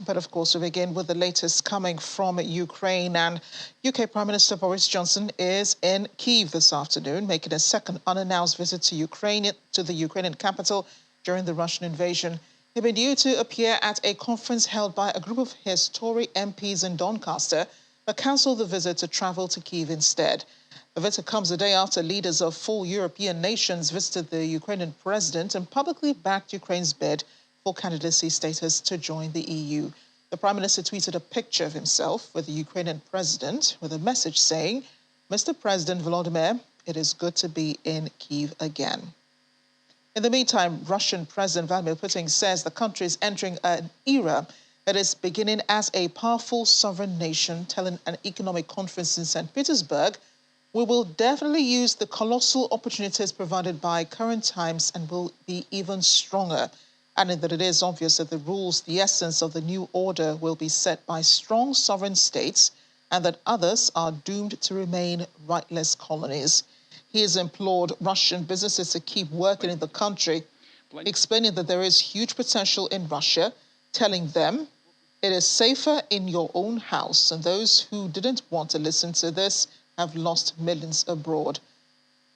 But of course, we begin with the latest coming from Ukraine. And UK Prime Minister Boris Johnson is in Kyiv this afternoon, making a second unannounced visit to Ukraine, to the Ukrainian capital during the Russian invasion. He'd been due to appear at a conference held by a group of his Tory MPs in Doncaster, but cancelled the visit to travel to Kyiv instead. The visit comes a day after leaders of 4 European nations visited the Ukrainian president and publicly backed Ukraine's bid for candidacy status to join the EU. The Prime Minister tweeted a picture of himself with the Ukrainian president with a message saying, "Mr. President Volodymyr, it is good to be in Kyiv again." In the meantime, Russian President Vladimir Putin says the country is entering an era that is beginning as a powerful sovereign nation, telling an economic conference in St. Petersburg, "We will definitely use the colossal opportunities provided by current times and will be even stronger," adding that it is obvious that the rules, the essence of the new order, will be set by strong sovereign states and that others are doomed to remain rightless colonies. He has implored Russian businesses to keep working in the country, explaining that there is huge potential in Russia, telling them it is safer in your own house, and those who didn't want to listen to this have lost millions abroad.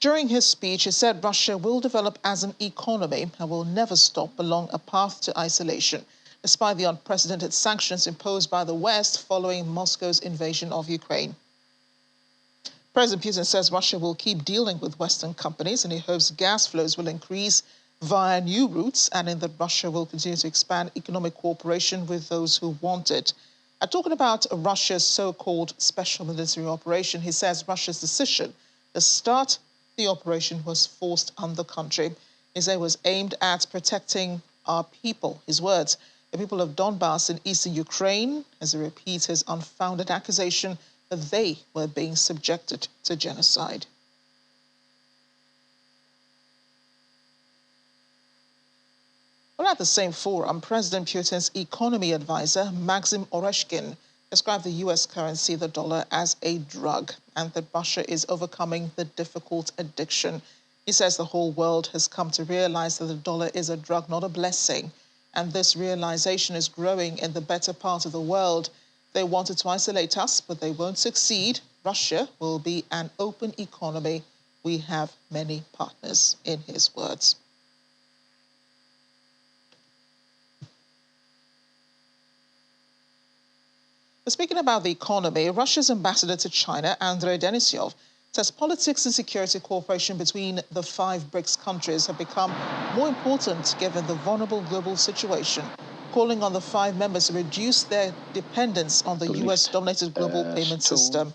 During his speech, he said Russia will develop as an economy and will never stop along a path to isolation, despite the unprecedented sanctions imposed by the West following Moscow's invasion of Ukraine. President Putin says Russia will keep dealing with Western companies and he hopes gas flows will increase via new routes, adding that Russia will continue to expand economic cooperation with those who want it. Talking about Russia's so-called special military operation, he says Russia's decision to start the operation was forced on the country. He said it was aimed at protecting our people. His words, the people of Donbass in eastern Ukraine, as he repeats his unfounded accusation that they were being subjected to genocide. Well, at the same forum, President Putin's economy advisor, Maxim Oreshkin, described the U.S. currency, the dollar, as a drug, and that Russia is overcoming the difficult addiction. He says the whole world has come to realize that the dollar is a drug, not a blessing, and this realization is growing in the better part of the world. They wanted to isolate us, but they won't succeed. Russia will be an open economy. We have many partners, in his words. Speaking about the economy, Russia's ambassador to China, Andrei Denisyov, says politics and security cooperation between the 5 BRICS countries have become more important given the vulnerable global situation, calling on the 5 members to reduce their dependence on the US-dominated global payment system.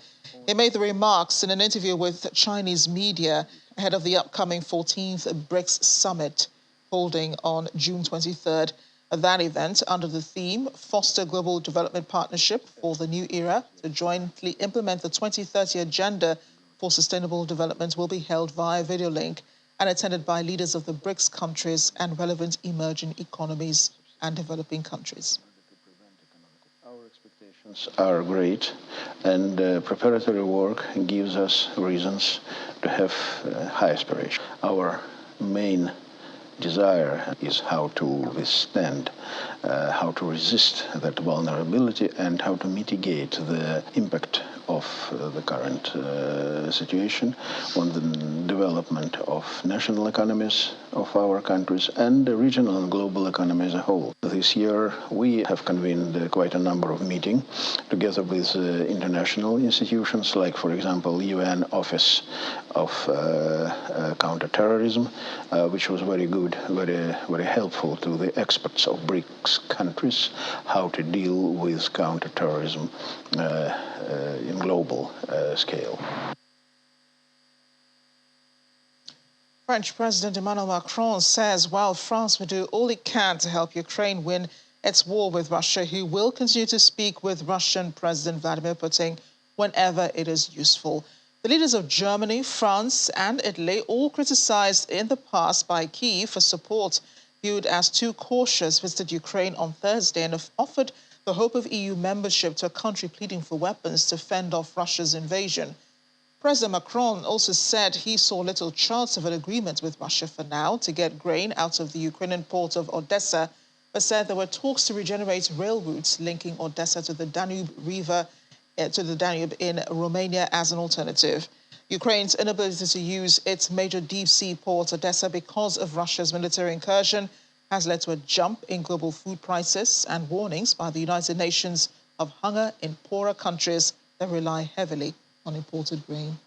He made the remarks in an interview with Chinese media ahead of the upcoming 14th BRICS summit holding on June 23rd. That event, under the theme, Foster Global Development Partnership for the New Era to jointly implement the 2030 Agenda for Sustainable Development, will be held via video link and attended by leaders of the BRICS countries and relevant emerging economies and developing countries. Our expectations are great, and preparatory work gives us reasons to have high aspirations. Our main desire is how to withstand, how to resist that vulnerability, and how to mitigate the impact of the current situation on the development of national economies of our countries and the regional and global economy as a whole. This year we have convened quite a number of meetings together with international institutions like, for example, UN Office of Counterterrorism, which was very good, very helpful to the experts of BRICS countries how to deal with counterterrorism in global scale. French President Emmanuel Macron says while France will do all it can to help Ukraine win its war with Russia, he will continue to speak with Russian President Vladimir Putin whenever it is useful. The leaders of Germany, France, and Italy, all criticized in the past by Kyiv for support viewed as too cautious, visited Ukraine on Thursday and have offered the hope of EU membership to a country pleading for weapons to fend off Russia's invasion. President Macron also said he saw little chance of an agreement with Russia for now to get grain out of the Ukrainian port of Odessa, but said there were talks to regenerate rail routes linking Odessa to the Danube River, to the Danube in Romania as an alternative. Ukraine's inability to use its major deep-sea port, Odessa, because of Russia's military incursion has led to a jump in global food prices and warnings by the United Nations of hunger in poorer countries that rely heavily on imported grain.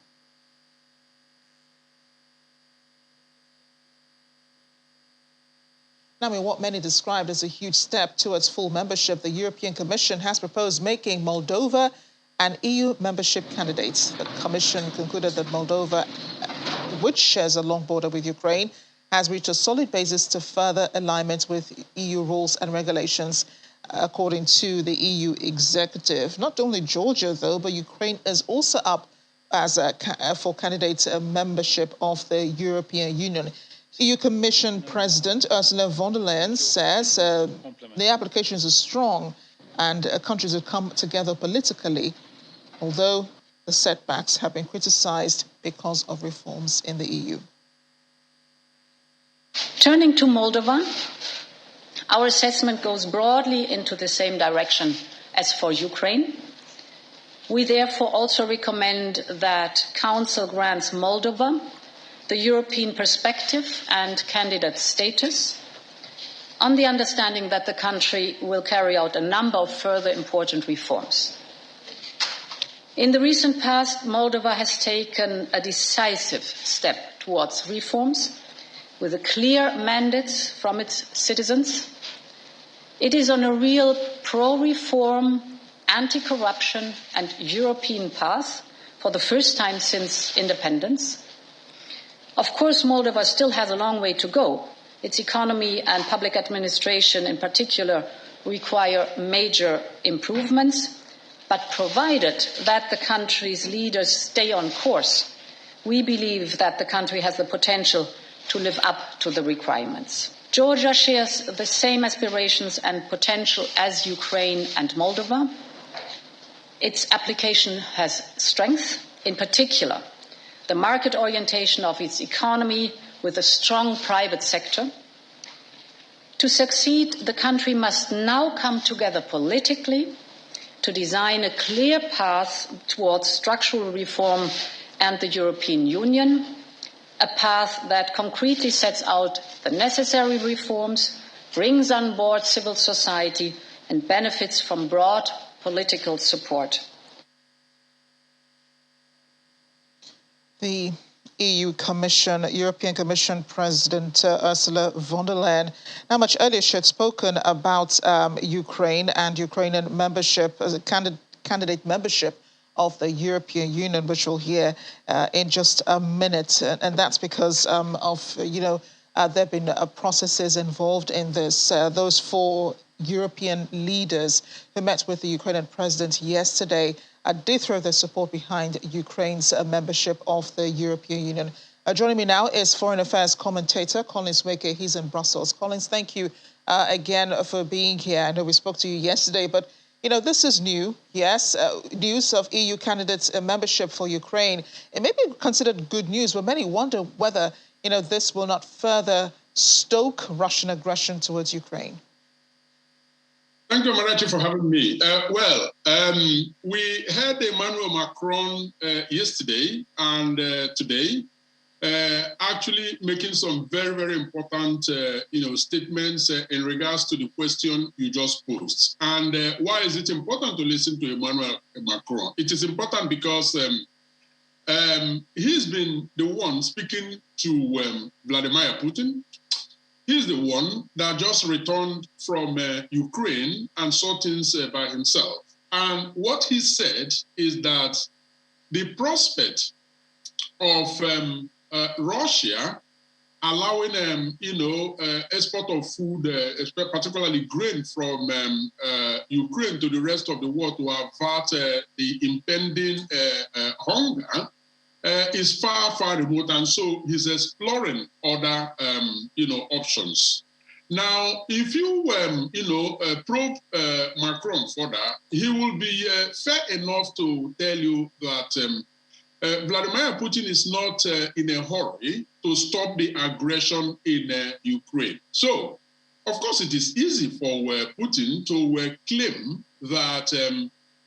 Now, in what many described as a huge step towards full membership, the European Commission has proposed making Moldova an EU membership candidate. The Commission concluded that Moldova, which shares a long border with Ukraine, has reached a solid basis to further alignment with EU rules and regulations, according to the EU executive. Not only Georgia, though, but Ukraine is also up as for candidate membership of the European Union. EU Commission President Ursula von der Leyen says the applications are strong and countries have come together politically, although the setbacks have been criticized because of reforms in the EU. Turning to Moldova, our assessment goes broadly into the same direction as for Ukraine. We therefore also recommend that Council grants Moldova the European perspective and candidate status, on the understanding that the country will carry out a number of further important reforms. In the recent past, Moldova has taken a decisive step towards reforms with a clear mandate from its citizens. It is on a real pro-reform, anti-corruption and European path for the first time since independence. Of course, Moldova still has a long way to go. Its economy and public administration in particular require major improvements, but provided that the country's leaders stay on course, we believe that the country has the potential to live up to the requirements. Georgia shares the same aspirations and potential as Ukraine and Moldova. Its application has strength, in particular the market orientation of its economy with a strong private sector. To succeed, the country must now come together politically to design a clear path towards structural reform and the European Union, a path that concretely sets out the necessary reforms, brings on board civil society, and benefits from broad political support. The European Commission President Ursula von der Leyen, now much earlier she had spoken about Ukraine and Ukrainian membership, as a candidate membership of the European Union, which we'll hear in just a minute. And that's because there have been processes involved in this. Those four European leaders who met with the Ukrainian president yesterday did throw their support behind Ukraine's membership of the European Union. Joining me now is Foreign Affairs commentator Collins Weke. He's in Brussels. Collins, thank you again for being here. I know we spoke to you yesterday, but this is new. Yes, news of EU candidates membership for Ukraine. It may be considered good news, but many wonder whether this will not further stoke Russian aggression towards Ukraine. Thank you, Marachi, for having me. We had Emmanuel Macron yesterday and today actually making some very, very important, statements in regards to the question you just posed. And why is it important to listen to Emmanuel Macron? It is important because he's been the one speaking to Vladimir Putin. He's the one that just returned from Ukraine and saw things by himself. And what he said is that the prospect of Russia allowing, export of food, particularly grain from Ukraine to the rest of the world to avert the impending hunger is far, far remote, and so he's exploring other, options. Now, if you, probe Macron further, he will be fair enough to tell you that Vladimir Putin is not in a hurry to stop the aggression in Ukraine. So, of course, it is easy for Putin to claim that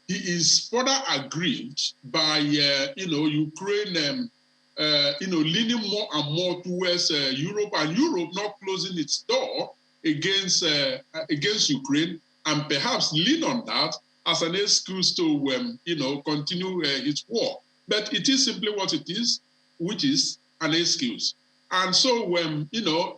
he is further aggrieved by, Ukraine, leaning more and more towards Europe, and Europe not closing its door against Ukraine, and perhaps lean on that as an excuse to, continue its war. But it is simply what it is, which is an excuse. And so,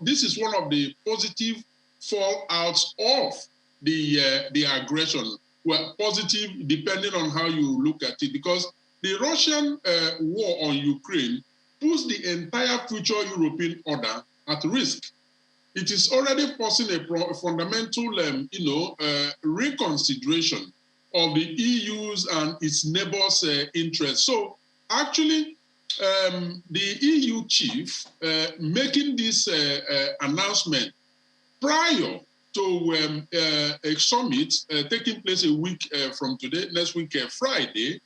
this is one of the positive fallouts of the aggression. Well, positive depending on how you look at it, because the Russian war on Ukraine puts the entire future European order at risk. It is already forcing a fundamental, reconsideration of the EU's and its neighbors' interests. So, actually, the EU chief making this announcement prior to a summit taking place a week from today, next week, Friday,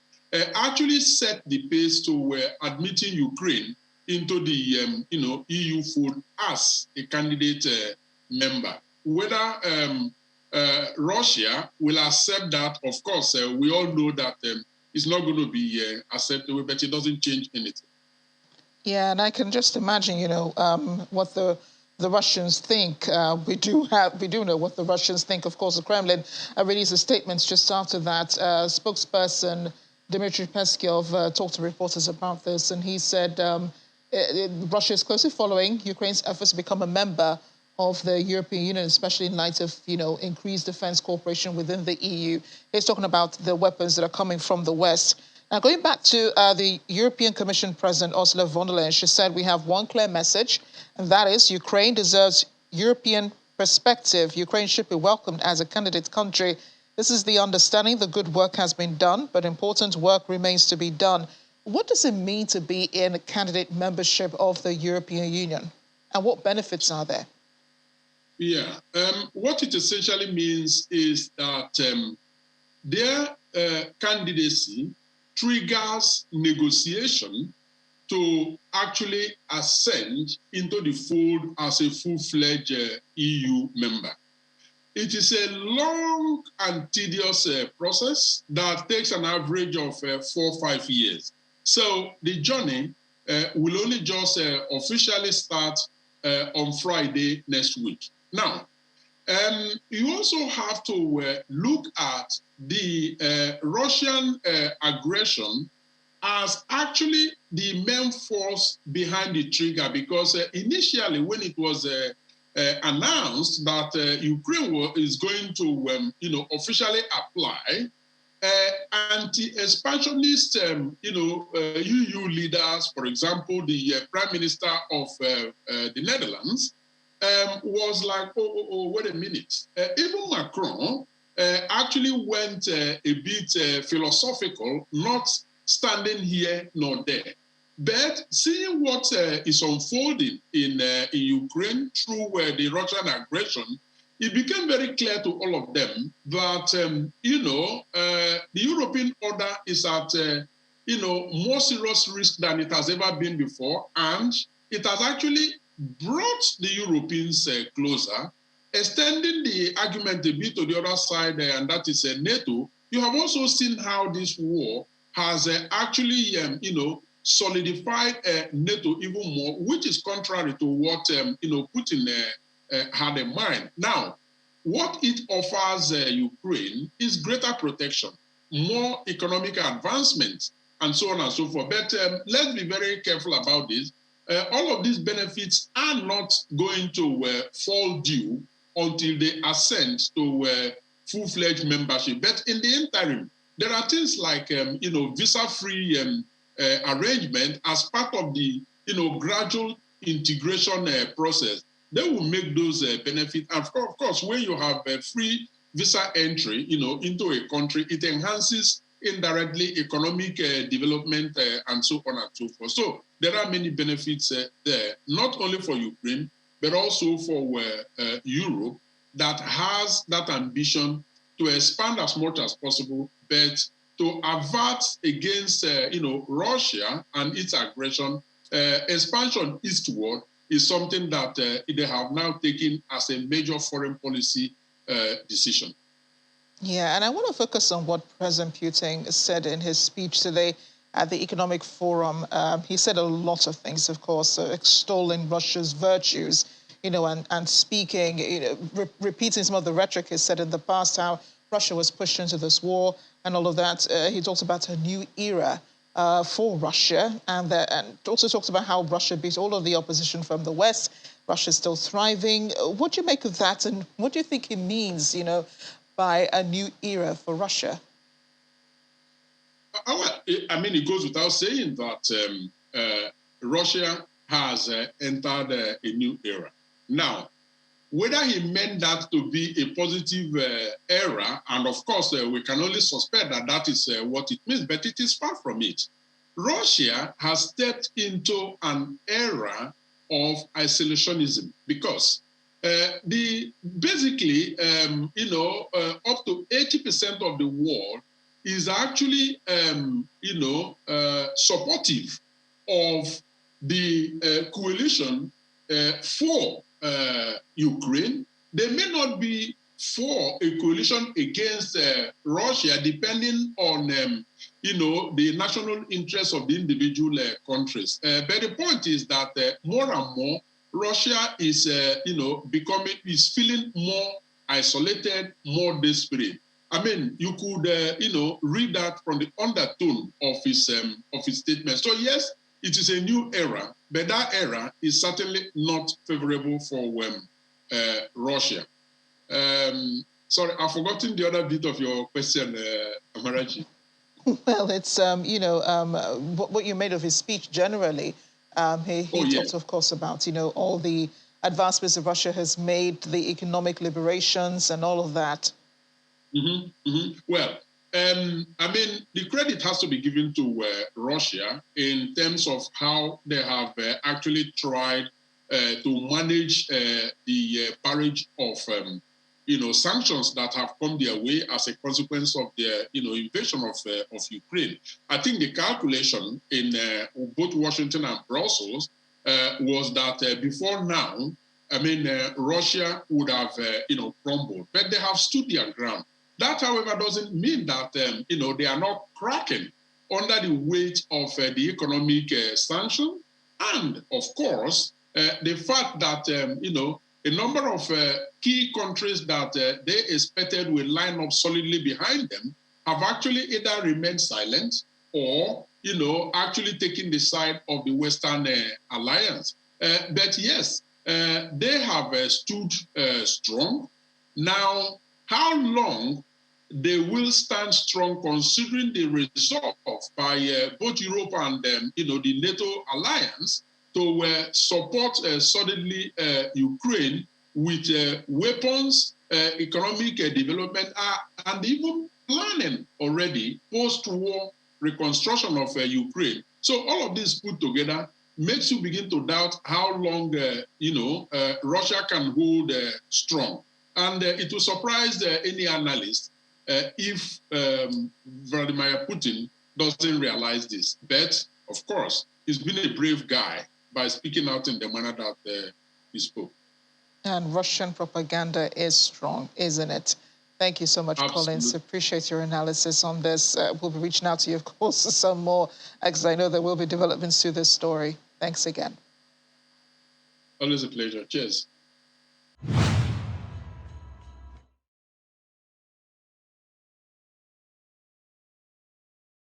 actually set the pace to admitting Ukraine into the EU fold as a candidate member. Whether Russia will accept that, of course, we all know that it's not going to be acceptable, but it doesn't change anything. Yeah, and I can just imagine, what the Russians think. We do know what the Russians think. Of course, the Kremlin released a statement just after that. Spokesperson Dmitry Peskov talked to reporters about this, and he said Russia is closely following Ukraine's efforts to become a member of the European Union, especially in light of, increased defense cooperation within the EU. He's talking about the weapons that are coming from the West. Now, going back to the European Commission President Ursula von der Leyen, she said we have one clear message, and that is Ukraine deserves European perspective. Ukraine should be welcomed as a candidate country. This is the understanding. The good work has been done, but important work remains to be done. What does it mean to be in candidate membership of the European Union, and what benefits are there? Yeah, what it essentially means is that their candidacy triggers negotiation to actually ascend into the fold as a full-fledged EU member. It is a long and tedious process that takes an average of 4 or 5 years. So the journey will only just officially start on Friday next week. Now, you also have to look at the Russian aggression as actually the main force behind the trigger, because initially when it was announced that Ukraine is going to, officially apply, anti-expansionist, EU leaders, for example, the Prime Minister of the Netherlands, was like, wait a minute. Even Macron actually went a bit philosophical, not standing here nor there. But seeing what is unfolding in Ukraine through the Russian aggression, it became very clear to all of them that, the European order is at, more serious risk than it has ever been before. And it has actually brought the Europeans closer, extending the argument a bit to the other side, and that is NATO. You have also seen how this war has actually, solidified NATO even more, which is contrary to what, Putin had in mind. Now, what it offers Ukraine is greater protection, more economic advancement, and so on and so forth. But let's be very careful about this. All of these benefits are not going to fall due until they ascend to full-fledged membership. But in the interim, there are things like, visa-free arrangement as part of the, gradual integration process. They will make those benefits. And of course, when you have a free visa entry, into a country, it enhances indirectly economic development and so on and so forth. So there are many benefits there, not only for Ukraine, but also for Europe that has that ambition to expand as much as possible, but to avert against, Russia and its aggression, expansion eastward is something that they have now taken as a major foreign policy decision. Yeah, and I want to focus on what President Putin said in his speech today at the Economic Forum. He said a lot of things, of course, extolling Russia's virtues, and speaking, repeating some of the rhetoric he said in the past, how Russia was pushed into this war and all of that. He talked about a new era for Russia, and also talks about how Russia beat all of the opposition from the West. Russia's still thriving. What do you make of that, and what do you think it means, by a new era for Russia? I mean, it goes without saying that Russia has entered a new era. Now, whether he meant that to be a positive era, and of course, we can only suspect that that is what it means, but it is far from it. Russia has stepped into an era of isolationism because basically, up to 80% of the world is actually, supportive of the coalition for Ukraine. They may not be for a coalition against Russia, depending on, the national interests of the individual countries. But the point is that more and more, Russia is, is feeling more isolated, more desperate. I mean, you could, read that from the undertone of his statement. So yes, it is a new era, but that era is certainly not favorable for Russia. Sorry, I've forgotten the other bit of your question, Amarachi. Well, it's, what you made of his speech generally. He talked, of course, about, all the advancements that Russia has made, the economic liberations and all of that. Mm-hmm, mm-hmm. Well, I mean, the credit has to be given to Russia in terms of how they have actually tried to manage the barrage of, sanctions that have come their way as a consequence of their, invasion of Ukraine. I think the calculation in both Washington and Brussels was that before now, I mean, Russia would have, crumbled, but they have stood their ground. That, however, doesn't mean that, they are not cracking under the weight of the economic sanction. And, of course, the fact that, a number of key countries that they expected will line up solidly behind them have actually either remained silent or, actually taken the side of the Western alliance. But yes, they have stood strong. Now, how long they will stand strong considering the resolve by both Europe and the NATO alliance to support solidly Ukraine with weapons, economic development, and even planning already post-war reconstruction of Ukraine. So all of this put together makes you begin to doubt how long, Russia can hold strong. And it will surprise any analyst if Vladimir Putin doesn't realize this. But, of course, he's been a brave guy by speaking out in the manner that he spoke. And Russian propaganda is strong, isn't it? Thank you so much, Absolutely. Collins. Appreciate your analysis on this. We'll be reaching out to you, of course, some more, because I know there will be developments to this story. Thanks again. Always a pleasure. Cheers.